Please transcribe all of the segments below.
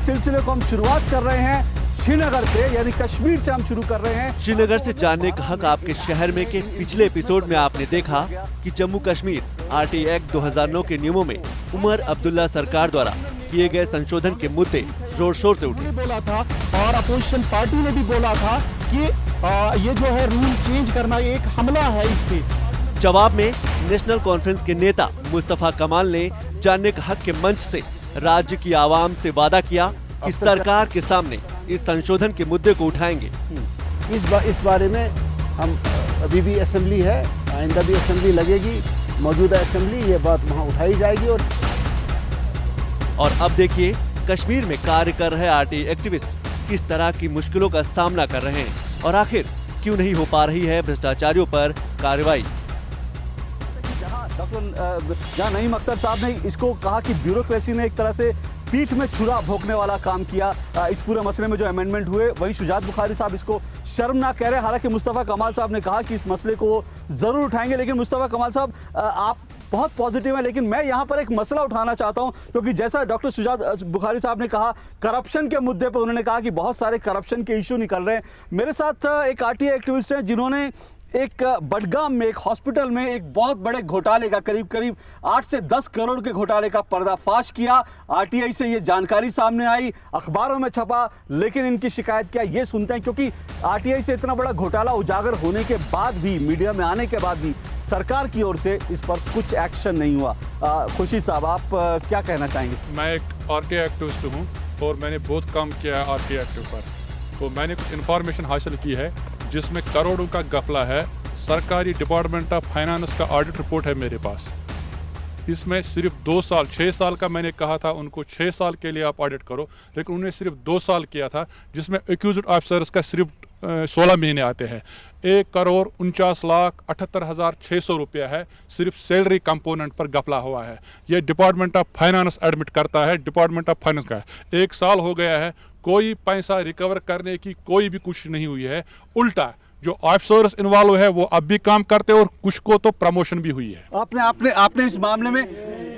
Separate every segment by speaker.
Speaker 1: इस सिलसिले को हम शुरुआत कर रहे हैं श्रीनगर से, यानी कश्मीर से हम शुरू कर रहे हैं।
Speaker 2: श्रीनगर से जानने का हक आपके शहर में के पिछले एपिसोड में आपने देखा कि जम्मू कश्मीर RT एक्ट 2009 के नियमों में उमर अब्दुल्ला सरकार द्वारा किए गए संशोधन के मुद्दे जोर शोर से उठे।
Speaker 3: बोला था और अपोजिशन पार्टी ने भी बोला था कि ये जो है रूल चेंज करना एक हमला है इस पे।
Speaker 2: जवाब में नेशनल कॉन्फ्रेंस के नेता मुस्तफा कमाल ने जानने का हक के मंच से राज्य की आवाम से वादा किया कि सरकार के सामने इस संशोधन के मुद्दे को उठाएंगे।
Speaker 4: इस बारे में हम अभी भी असेंबली है, आइंदा भी असेंबली लगेगी, मौजूदा असेंबली ये बात वहाँ उठाई जाएगी।
Speaker 2: और अब देखिए कश्मीर में कार्य कर रहे RT एक्टिविस्ट किस तरह की मुश्किलों का सामना कर रहे हैं और आखिर क्यों नहीं हो पा रही है भ्रष्टाचारियों पर कार्रवाई।
Speaker 1: जहाँ नईम अख्तर साहब ने इसको कहा कि ब्यूरोक्रेसी ने एक तरह से पीठ में छुरा भोंकने वाला काम किया इस पूरे मसले में जो अमेंडमेंट हुए, वहीं शुजात बुखारी साहब इसको शर्मनाक कह रहे हैं। हालांकि मुस्तफा कमाल साहब ने कहा कि इस मसले को वो जरूर उठाएंगे। लेकिन मुस्तफा कमाल साहब आप बहुत पॉजिटिव हैं, लेकिन मैं यहाँ पर एक मसला उठाना चाहता हूँ, क्योंकि जैसा डॉक्टर शुजात बुखारी साहब ने कहा करप्शन के मुद्दे पर, उन्होंने कहा कि बहुत सारे करप्शन के इशू निकल रहे हैं। मेरे साथ एक RT एक्टिविस्ट हैं जिन्होंने एक बडगाम में एक हॉस्पिटल में एक बहुत बड़े घोटाले का करीब 8 से 10 करोड़ के घोटाले का पर्दाफाश किया। RTI से ये जानकारी सामने आई, अखबारों में छपा, लेकिन इनकी शिकायत क्या ये सुनते हैं, क्योंकि RTI से इतना बड़ा घोटाला उजागर होने के बाद भी, मीडिया में आने के बाद भी सरकार की ओर से इस पर कुछ एक्शन नहीं हुआ। खुर्शीद साहब, आप क्या कहना चाहेंगे?
Speaker 5: मैं एक RTI एक्टिविस्ट हूँ और मैंने बहुत काम किया है RTI एक्टिव पर, तो मैंने कुछ इन्फॉर्मेशन हासिल की है जिसमें करोड़ों का गफला है। सरकारी डिपार्टमेंट ऑफ फाइनेंस का ऑडिट रिपोर्ट है मेरे पास। इसमें सिर्फ 2 साल, 6 साल का मैंने कहा था उनको 6 साल के लिए आप ऑडिट करो, लेकिन उन्होंने सिर्फ 2 साल किया था, जिसमें एक्यूज्ड ऑफिसर्स का सिर्फ 16 महीने आते हैं। 1,49,78,600 रुपया है सिर्फ सैलरी कंपोनेंट पर गफला हुआ है। ये डिपार्टमेंट ऑफ फाइनेंस एडमिट करता है, डिपार्टमेंट ऑफ फाइनेंस का है। 1 साल हो गया है, कोई पैसा रिकवर करने की कोई भी कोशिश नहीं हुई है। उल्टा जो ऑफिसर्स इन्वॉल्व है वो अब भी काम करते हैं और कुछ को तो प्रमोशन भी हुई है।
Speaker 1: आपने इस मामले में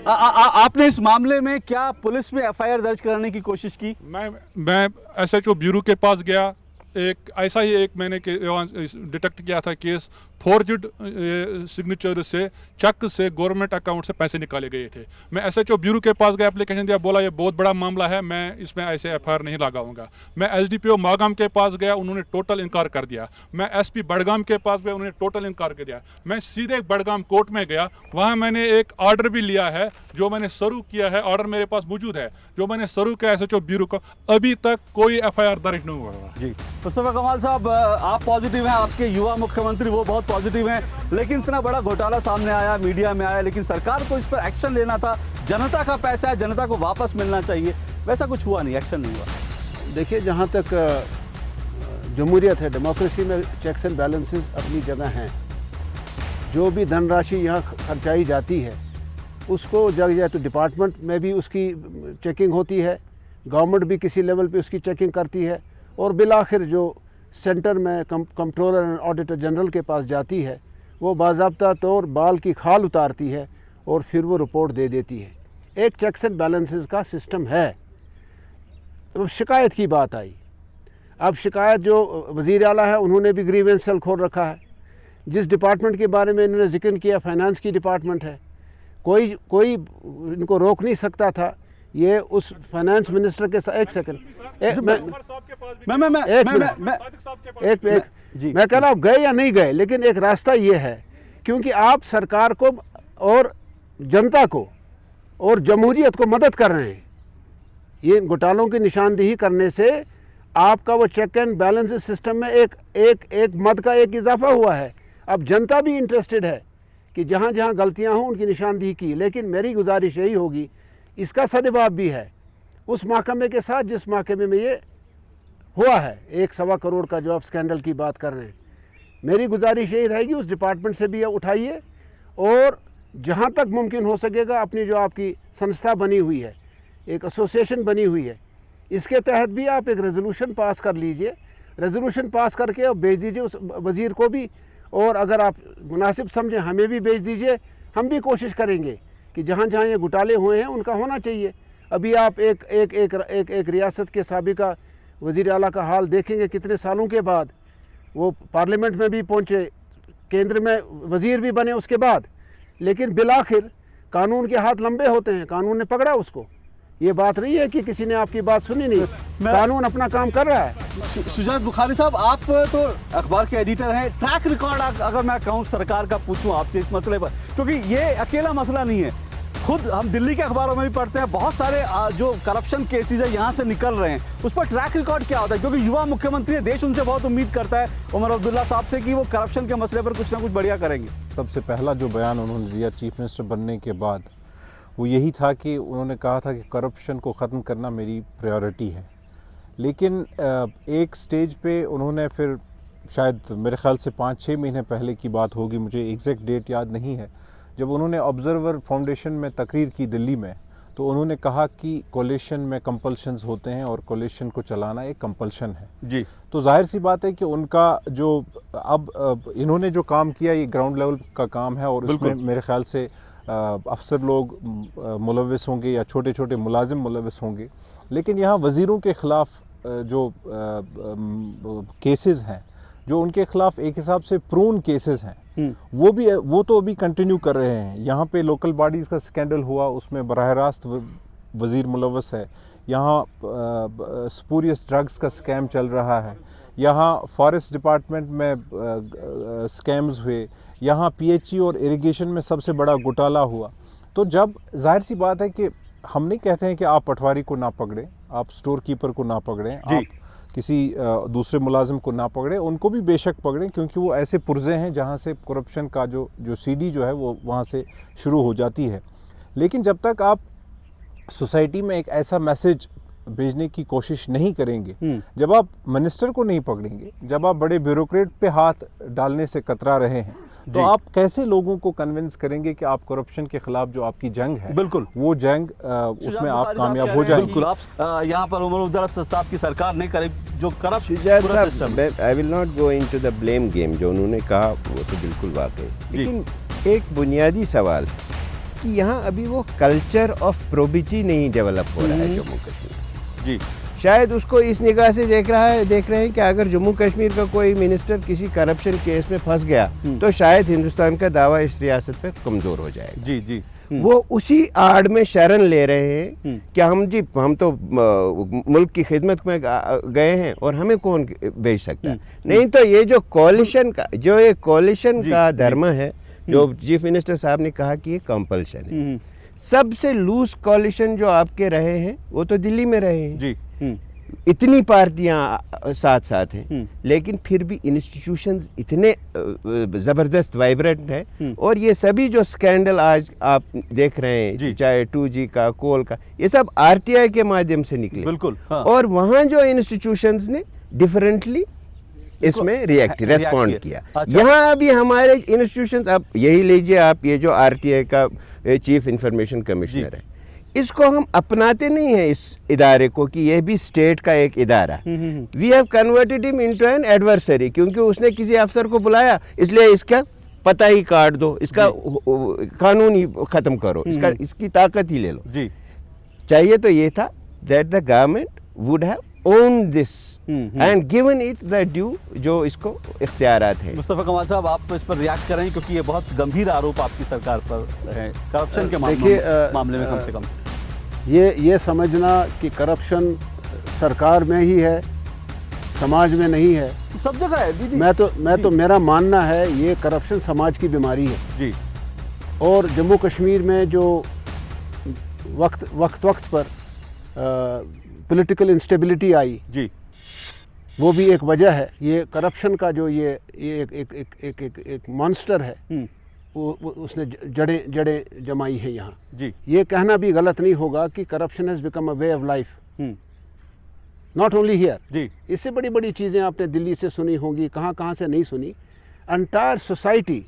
Speaker 1: आपने इस मामले में क्या पुलिस में FIR दर्ज कराने की कोशिश की?
Speaker 5: मैं SHO ब्यूरो के पास गया, एक ऐसा ही एक मैंने डिटेक्ट किया था केस, फोर्ज्ड सिग्नेचर से चेक से गवर्नमेंट अकाउंट से पैसे निकाले गए थे। मैं SHO ब्यूरो के पास गया, एप्लीकेशन दिया, बोला ये बहुत बड़ा मामला है, मैं इसमें ऐसे FIR नहीं लगाऊंगा। मैं SDPO मागाम के पास गया, उन्होंने टोटल इनकार कर दिया। मैं SP बडगाम के पास गया, उन्होंने टोटल इनकार कर दिया। मैं सीधे बडगाम कोर्ट में गया, वहाँ मैंने एक ऑर्डर भी लिया है जो मैंने शुरू किया है, ऑर्डर मेरे पास मौजूद है जो मैंने शुरू किया SHO ब्यूरो को। अभी तक कोई FIR दर्ज नहीं हुआ।
Speaker 1: जी मुस्तफा कमाल साहब, आप पॉजिटिव हैं, आपके युवा मुख्यमंत्री वो बहुत पॉजिटिव हैं, लेकिन इतना बड़ा घोटाला सामने आया, मीडिया में आया, लेकिन सरकार को इस पर एक्शन लेना था। जनता का पैसा है, जनता को वापस मिलना चाहिए, वैसा कुछ हुआ नहीं, एक्शन नहीं हुआ।
Speaker 4: देखिए, जहाँ तक जमहूरियत है, डेमोक्रेसी में चेक्स एंड बैलेंसेस अपनी जगह हैं। जो भी धनराशि यहाँ खर्चाई जाती है उसको जगह जाए तो डिपार्टमेंट में भी उसकी चेकिंग होती है, गवर्नमेंट भी किसी लेवल पे उसकी चेकिंग करती है, और बिलाखिर जो सेंटर में कंट्रोलर एंड ऑडिटर जनरल के पास जाती है वो बाज़ाब्ता तौर बाल की खाल उतारती है और फिर वो रिपोर्ट दे देती है। एक चेक्स एंड बैलेंसेस का सिस्टम है। अब शिकायत की बात आई, अब शिकायत जो वज़ीर आला है उन्होंने भी ग्रीवेंस सेल खोल रखा है। जिस डिपार्टमेंट के बारे में इन्होंने जिक्र किया, फाइनेंस की डिपार्टमेंट है, कोई इनको रोक नहीं सकता था। ये उस फाइनेंस मिनिस्टर के साथ, एक सेकंड, मैं कह रहा हूँ गए या नहीं गए, लेकिन एक रास्ता ये है, क्योंकि आप सरकार को और जनता को और जमहूरियत को मदद कर रहे हैं। ये घोटालों की निशानदेही करने से आपका वो चेक एंड बैलेंस सिस्टम में एक मद का एक इजाफा हुआ है। अब जनता भी इंटरेस्टेड है कि जहाँ जहाँ गलतियाँ हों उनकी निशानदेही की। लेकिन मेरी गुजारिश यही होगी, इसका सदभाव भी है उस महकमे के साथ जिस महकमे में ये हुआ है। 1.25 करोड़ का जो आप स्कैंडल की बात कर रहे हैं, मेरी गुजारिश यही रहेगी उस डिपार्टमेंट से भी उठाइए, और जहाँ तक मुमकिन हो सकेगा अपनी जो आपकी संस्था बनी हुई है, एक एसोसिएशन बनी हुई है, इसके तहत भी आप एक रेजोल्यूशन पास कर लीजिए। रेजोल्यूशन पास करके और भेज दीजिए उस वज़ीर को भी, और अगर आप मुनासिब समझें हमें भी भेज दीजिए। हम भी कोशिश करेंगे कि जहाँ जहाँ ये घोटाले हुए हैं उनका होना चाहिए। अभी आप एक रियासत के साबिका वज़ीर आला का हाल देखेंगे, कितने सालों के बाद वो पार्लियामेंट में भी पहुँचे, केंद्र में वज़ीर भी बने उसके बाद, लेकिन बिलाखिर कानून के हाथ लंबे होते हैं, कानून ने पकड़ा उसको। ये बात नहीं है कि किसी ने आपकी बात सुनी नहीं, कानून अपना काम कर रहा है।
Speaker 1: शुजात बुखारी साहब, आप तो अखबार के एडिटर हैं, ट्रैक रिकॉर्ड अगर मैं कहूँ सरकार का पूछूं आपसे इस मसले पर, क्योंकि ये अकेला मसला नहीं है, खुद हम दिल्ली के अखबारों में भी पढ़ते हैं, बहुत सारे जो करप्शन केसेस है यहाँ से निकल रहे हैं, उस पर ट्रैक रिकॉर्ड क्या होता है? क्योंकि युवा मुख्यमंत्री है, देश उनसे बहुत उम्मीद करता है उमर अब्दुल्ला साहब से कि वो करप्शन के मसले पर कुछ ना कुछ बढ़िया करेंगे।
Speaker 6: सबसे पहला जो बयान उन्होंने दिया चीफ मिनिस्टर बनने के बाद वो यही था कि उन्होंने कहा था कि करप्शन को ख़त्म करना मेरी प्रायोरिटी है। लेकिन एक स्टेज पे उन्होंने फिर, शायद मेरे ख़्याल से 5-6 महीने पहले की बात होगी, मुझे एग्जैक्ट डेट याद नहीं है, जब उन्होंने ऑब्जर्वर फाउंडेशन में तकरीर की दिल्ली में, तो उन्होंने कहा कि कोलिशन में कंपल्शंस होते हैं और कोलिशन को चलाना एक कंपल्शन है
Speaker 1: जी।
Speaker 6: तो जाहिर सी बात है कि उनका जो अब इन्होंने जो काम किया ये ग्राउंड लेवल का काम है और उसमें मेरे ख्याल से अफसर लोग मुलविस होंगे या छोटे छोटे मुलाजिम मुलविस होंगे, लेकिन यहाँ वज़ीरों के ख़िलाफ़ जो केसेस हैं, जो उनके ख़िलाफ़ एक हिसाब से प्रून केसेस हैं, वो तो अभी कंटिन्यू कर रहे हैं। यहाँ पे लोकल बॉडीज़ का स्कैंडल हुआ, उसमें बराह रास्त वज़ीर मुलविस है। यहाँ स्पूरियस ड्रग्स का स्कैम चल रहा है, यहाँ फॉरेस्ट डिपार्टमेंट में स्कैम्स हुए, यहाँ पीएचई और इरिगेशन में सबसे बड़ा घोटाला हुआ। तो जब जाहिर सी बात है कि हम नहीं कहते हैं कि आप पटवारी को ना पकड़ें, आप स्टोर कीपर को ना पकड़ें, आप किसी दूसरे मुलाजिम को ना पकड़ें, उनको भी बेशक पकड़ें, क्योंकि वो ऐसे पुर्जे हैं जहाँ से करप्शन का जो सीढ़ी जो है वो वहाँ से शुरू हो जाती है। लेकिन जब तक आप सोसाइटी में एक ऐसा मैसेज भेजने की कोशिश नहीं करेंगे, जब आप मिनिस्टर को नहीं पकड़ेंगे, जब आप बड़े ब्यूरोक्रेट पे हाथ डालने से कतरा रहे हैं, तो आप कैसे लोगों को कन्विंस करेंगे कि आप करप्शन के खिलाफ जो आपकी जंग है,
Speaker 1: बिल्कुल
Speaker 6: वो जंग उसमें आप कामयाब हो जाएंगे।
Speaker 1: बिल्कुल, आप यहाँ पर उमर अब्दुल्ला साहब की सरकार नहीं करे जो
Speaker 7: शुजात साहब, I will not go into the blame game, जो उन्होंने कहा वो तो बिल्कुल वाकई, लेकिन एक बुनियादी सवाल कि यहाँ अभी वो कल्चर ऑफ प्रोबिटी नहीं डेवलप हो रहा है जम्मू कश्मीर
Speaker 1: जी।
Speaker 7: शायद उसको इस निगाह से देख रहे हैं कि अगर जम्मू कश्मीर का कोई मिनिस्टर किसी करप्शन केस में फंस गया तो शायद हिंदुस्तान का दावा इस रियासत पे कमज़ोर हो जाएगा।
Speaker 1: जी जी।
Speaker 7: वो उसी आड़ में शरण ले रहे हैं कि हम तो मुल्क की खिदमत में गए हैं और हमें कौन भेज सकता है। नहीं तो ये जो कोलिशन का धर्म है, जो चीफ मिनिस्टर साहब ने कहा कि ये कंपल्शन है, सबसे लूज कोलिशन जो आपके रहे हैं वो तो दिल्ली में रहे हैं
Speaker 1: जी।
Speaker 7: इतनी पार्टियां साथ साथ हैं, लेकिन फिर भी इंस्टीट्यूशंस इतने ज़बरदस्त वाइब्रेंट हैं, और ये सभी जो स्कैंडल आज आप देख रहे हैं, चाहे 2G का, कोल का, ये सब RTI के माध्यम से निकले।
Speaker 1: बिल्कुल, हाँ।
Speaker 7: और वहाँ जो इंस्टीट्यूशंस ने डिफरेंटली इसमें रेस्पॉन्ड किया। अच्छा। यहाँ अभी हमारे इंस्टीट्यूशंस, अब यही लीजिए आप, ये जो RTI का चीफ इंफॉर्मेशन कमिश्नर है, इसको हम अपनाते नहीं हैं इस इदारे को कि यह भी स्टेट का एक इदारा। We have converted him into an adversary, क्योंकि उसने किसी अफसर को बुलाया, इसलिए इसका पता ही काट दो, इसका कानून ही खत्म करो, इसकी ताकत ही ले लो जी। चाहिए तो ये था that the government would have own this and given it the due जो इसको इख्तियारात है।
Speaker 1: मुस्तफा कमाल साहब, आप इस पर रिएक्ट करें, क्योंकि ये बहुत गंभीर आरोप आपकी सरकार पर है करप्शन के मामले में। कम से कम
Speaker 4: ये समझना कि करप्शन सरकार में ही है, समाज में नहीं है,
Speaker 1: सब जगह है दीदी।
Speaker 4: मैं तो मेरा मानना है ये करप्शन समाज की बीमारी है
Speaker 1: जी। और
Speaker 4: जम्मू कश्मीर में जो वक्त पर पॉलिटिकल इंस्टेबिलिटी आई जी, वो भी एक वजह है। ये करप्शन का जो ये एक मॉन्स्टर है, वो उसने जड़ें जमाई है यहाँ जी। ये कहना भी गलत नहीं होगा कि corruption has become a way of life, not only here जी। इससे बड़ी बड़ी चीज़ें आपने दिल्ली से सुनी होंगी, कहाँ से नहीं सुनी। Entire society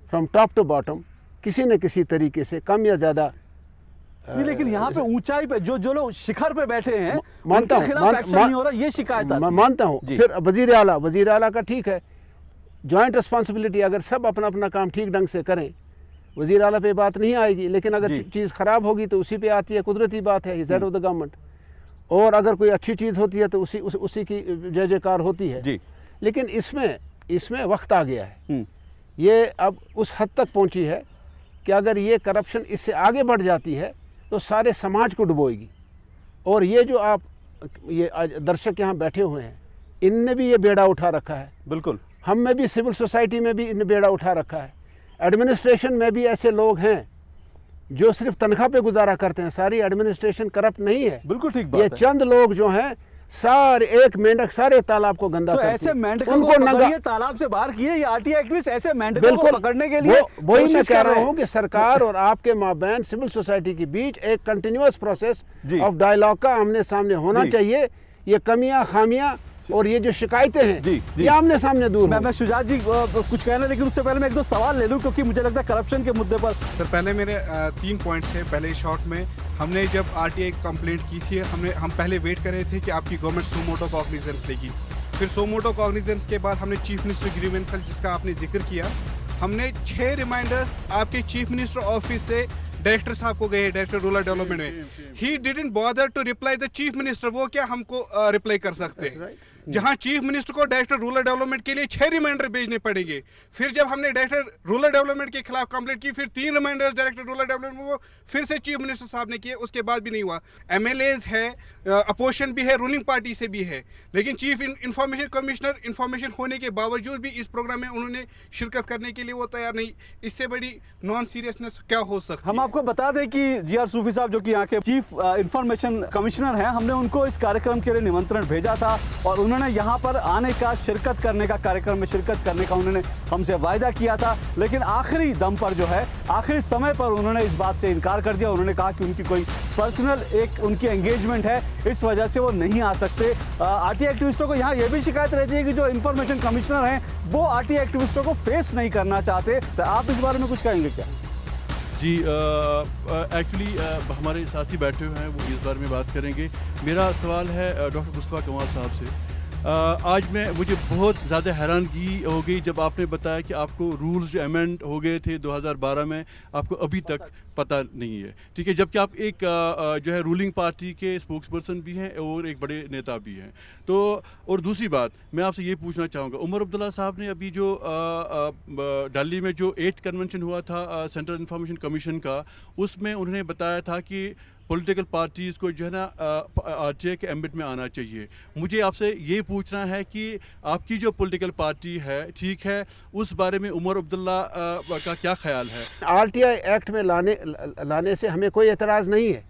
Speaker 4: from top to bottom किसी न किसी तरीके से कम या ज़्यादा
Speaker 1: नहीं, लेकिन यहाँ पे ऊंचाई पे जो लोग शिखर पे बैठे हैं,
Speaker 4: मानता हूँ
Speaker 1: एक्शन नहीं हो रहा, ये शिकायत आती है।
Speaker 4: मानता हूँ। फिर वजीर आला का ठीक है, जॉइंट रिस्पॉन्सिबिलिटी, अगर सब अपना अपना काम ठीक ढंग से करें वज़ीर आला पे बात नहीं आएगी, लेकिन अगर चीज़ ख़राब होगी तो उसी पे आती है, कुदरती बात है, हेड ऑफ द गवर्नमेंट। और अगर कोई अच्छी चीज़ होती है तो उसी की जय जयकार होती है जी। लेकिन इसमें वक्त आ गया है, ये अब उस हद तक पहुंची है कि अगर ये करप्शन इससे आगे बढ़ जाती है तो सारे समाज को डुबोएगी। और ये जो आप ये दर्शक यहाँ बैठे हुए हैं, इनने भी ये बेड़ा उठा रखा है, बिल्कुल। हम में भी, सिविल सोसाइटी में भी इन बेड़ा उठा रखा है, एडमिनिस्ट्रेशन में भी ऐसे लोग हैं जो सिर्फ तनख्वाह पे गुजारा करते हैं। सारी एडमिनिस्ट्रेशन करप्ट नहीं है, बिल्कुल ठीक बात है। ये चंद लोग जो हैं सारे एक मेंढक सारे तालाब को गंदा करते हैं।
Speaker 1: ऐसे मेंढकों को पकड़िए, तालाब से बाहर किए, ये आरटीआई एक्टिविस्ट ऐसे मेंढकों को पकड़ने के लिए
Speaker 4: वही मैं कह रहा हूँ कि सरकार और आपके माबैन सिविल सोसाइटी के बीच एक कंटिन्यूअस प्रोसेस ऑफ डायलॉग का आमने सामने होना चाहिए। ये कमियां खामियां और ये जो शिकायतें हैं ये आमने सामने दूर।
Speaker 1: मैं शुजात जी कुछ कहना, लेकिन उससे पहले मैं एक दो सवाल ले लूं, क्योंकि मुझे लगता है करप्शन के मुद्दे पर।
Speaker 8: सर पहले मेरे 3 पॉइंट्स हैं। पहले शॉर्ट में हमने जब आरटीआई कंप्लेंट की थी, हम पहले वेट कर रहे थे कि आपकी गवर्नमेंट सो मोटो कॉग्निजेंस लेगी। फिर सो मोटो कॉग्निजेंस के बाद हमने चीफ मिनिस्टर ग्रीवेंस जिसका आपने जिक्र किया, हमने 6 रिमाइंडर्स आपके चीफ मिनिस्टर ऑफिस से डायरेक्टर साहब को गए, डायरेक्टर रूरल डेवलपमेंट में। He didn't bother to reply the chief minister. वो क्या हमको रिप्लाई कर सकते हैं? जहां चीफ मिनिस्टर को डायरेक्टर रूरल डेवलपमेंट के लिए 6 रिमाइंडर भेजने पड़ेंगे। फिर जब हमने डायरेक्टर रूरल डेवलपमेंट के खिलाफ कंप्लेंट की, फिर 3 रिमाइंडर्स डायरेक्टर रूरल डेवलपमेंट को फिर से चीफ मिनिस्टर साहब ने किए, उसके बाद भी नहीं हुआ। एमएलएज है, अपोजिशन भी है, रूलिंग पार्टी से भी है, लेकिन चीफ इंफॉर्मेशन कमिश्नर इंफॉर्मेशन होने के बावजूद भी इस प्रोग्राम में उन्होंने शिरकत करने के लिए वो तैयार नहीं। इससे बड़ी नॉन सीरियसनेस क्या हो सकती है?
Speaker 1: हम आपको बता दें कि जीआर सूफी साहब, जो कि यहाँ के चीफ इंफॉर्मेशन कमिश्नर हैं, हमने उनको इस कार्यक्रम के लिए निमंत्रण भेजा था और उन्होंने यहाँ पर आने का, शिरकत करने का, कार्यक्रम में शिरकत करने का उन्होंने हमसे वायदा किया था। लेकिन आखिरी दम पर जो है, आखिरी समय पर उन्होंने इस बात से इनकार कर दिया। उन्होंने कहा कि उनकी कोई पर्सनल उनकी एंगेजमेंट है, इस वजह से वो नहीं आ सकते। आरटीआई एक्टिविस्टों को यहाँ ये भी शिकायत रहती है कि जो इंफॉर्मेशन कमिश्नर हैं वो आरटीआई एक्टिविस्टों को फेस नहीं करना चाहते। तो आप इस बारे में कुछ कहेंगे क्या?
Speaker 9: जी, एक्चुअली हमारे साथी बैठे हुए हैं, वो इस बारे में बात करेंगे। मेरा सवाल है डॉक्टर मुस्तफ़ा कमाल साहब से। आज मुझे बहुत ज़्यादा हैरानगी हो गई जब आपने बताया कि आपको रूल्स जो अमेंड हो गए थे 2012 में, आपको अभी तक पता नहीं है, ठीक है, जबकि आप एक जो है रूलिंग पार्टी के स्पोक्स पर्सन भी हैं और एक बड़े नेता भी हैं। तो और दूसरी बात मैं आपसे ये पूछना चाहूँगा, उमर अब्दुल्ला साहब ने अभी जो दिल्ली में जो 8th कन्वेंशन हुआ था सेंट्रल इंफॉर्मेशन कमीशन का, उसमें उन्होंने बताया था कि पॉलिटिकल पार्टीज़ को जो है ना आरटीआई के एम्बिट में आना चाहिए। मुझे आपसे ये पूछना है कि आपकी जो पॉलिटिकल पार्टी है, ठीक है, उस बारे में उमर अब्दुल्ला का क्या ख्याल है?
Speaker 4: आरटीआई एक्ट में लाने से हमें कोई एतराज़ नहीं है।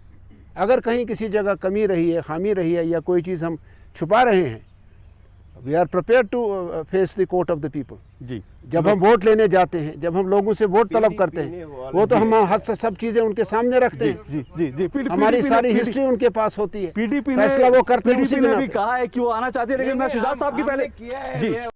Speaker 4: अगर कहीं किसी जगह कमी रही है, खामी रही है, या कोई चीज़ हम छुपा रहे हैं, we are prepare to face the court of the people. जी, जब हम वोट लेने जाते हैं, जब हम लोगों से वोट तलब करते हैं, वो तो हम सब चीजें उनके सामने रखते हैं।
Speaker 1: जी जी जी,
Speaker 4: हमारी सारी हिस्ट्री उनके पास होती है।
Speaker 1: पीडीपी
Speaker 4: फैसला वो करते हैं,
Speaker 1: ने भी कहा है कि वो आना चाहती है, लेकिन मैं शुजात साहब की पहले जी